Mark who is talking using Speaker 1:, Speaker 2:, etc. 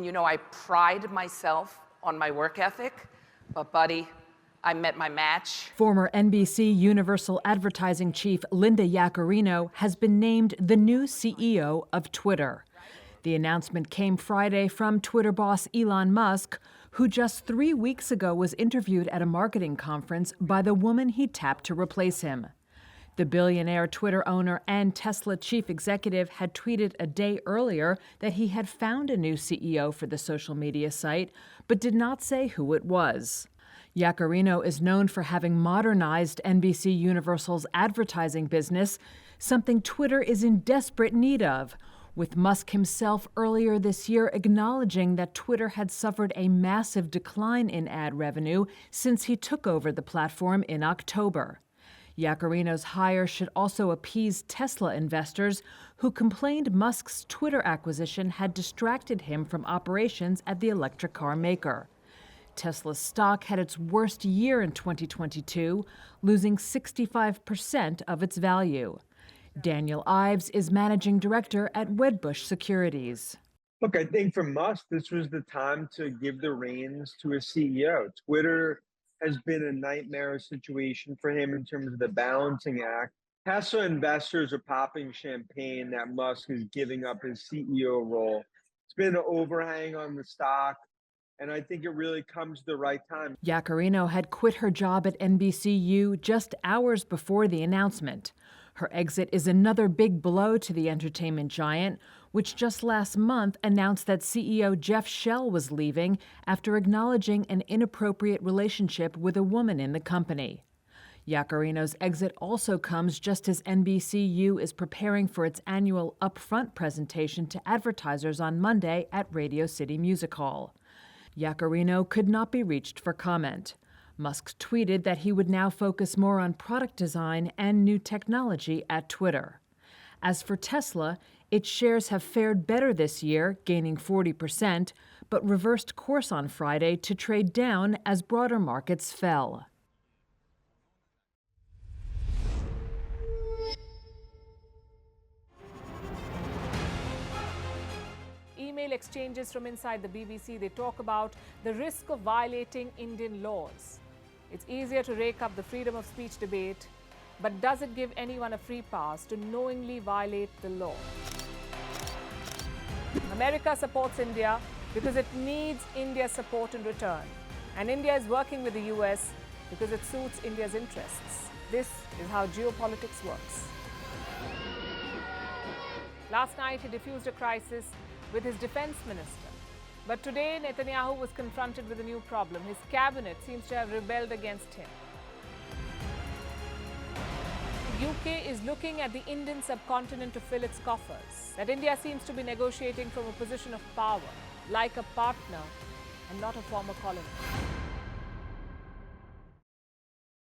Speaker 1: And you know, I pride myself on my work ethic, but buddy, I met my match.
Speaker 2: Former NBC Universal Advertising chief Linda Yaccarino has been named the new CEO of Twitter. The announcement came Friday from Twitter boss Elon Musk, who just 3 weeks ago was interviewed at a marketing conference by the woman he tapped to replace him. The billionaire Twitter owner and Tesla chief executive had tweeted a day earlier that he had found a new CEO for the social media site, but did not say who it was. Yaccarino is known for having modernized NBC Universal's advertising business, something Twitter is in desperate need of, with Musk himself earlier this year acknowledging that Twitter had suffered a massive decline in ad revenue since he took over the platform in October. Yaccarino's hire should also appease Tesla investors who complained Musk's Twitter acquisition had distracted him from operations at the electric car maker. Tesla's stock had its worst year in 2022, losing 65% of its value. Daniel Ives is managing director at Wedbush Securities.
Speaker 3: Look, I think for Musk, this was the time to give the reins to a CEO. Twitter has been a nightmare situation for him in terms of the balancing act. Tesla investors are popping champagne that Musk is giving up his CEO role. It's been an overhang on the stock, and I think it really comes to the right time.
Speaker 2: Yaccarino had quit her job at NBCU just hours before the announcement. Her exit is another big blow to the entertainment giant, which just last month announced that CEO Jeff Shell was leaving after acknowledging an inappropriate relationship with a woman in the company. Yaccarino's exit also comes just as NBCU is preparing for its annual upfront presentation to advertisers on Monday at Radio City Music Hall. Yaccarino could not be reached for comment. Musk tweeted that he would now focus more on product design and new technology at Twitter. As for Tesla, its shares have fared better this year, gaining 40%, but reversed course on Friday to trade down as broader markets fell.
Speaker 4: Email exchanges from inside the BBC, they talk about the risk of violating Indian laws. It's easier to rake up the freedom of speech debate, but does it give anyone a free pass to knowingly violate the law? America supports India because it needs India's support in return. And India is working with the US because it suits India's interests. This is how geopolitics works. Last night, he diffused a crisis with his defense minister. But today, Netanyahu was confronted with a new problem. His cabinet seems to have rebelled against him. The UK is looking at the Indian subcontinent to fill its coffers. That India seems to be negotiating from a position of power, like a partner and not a former colony.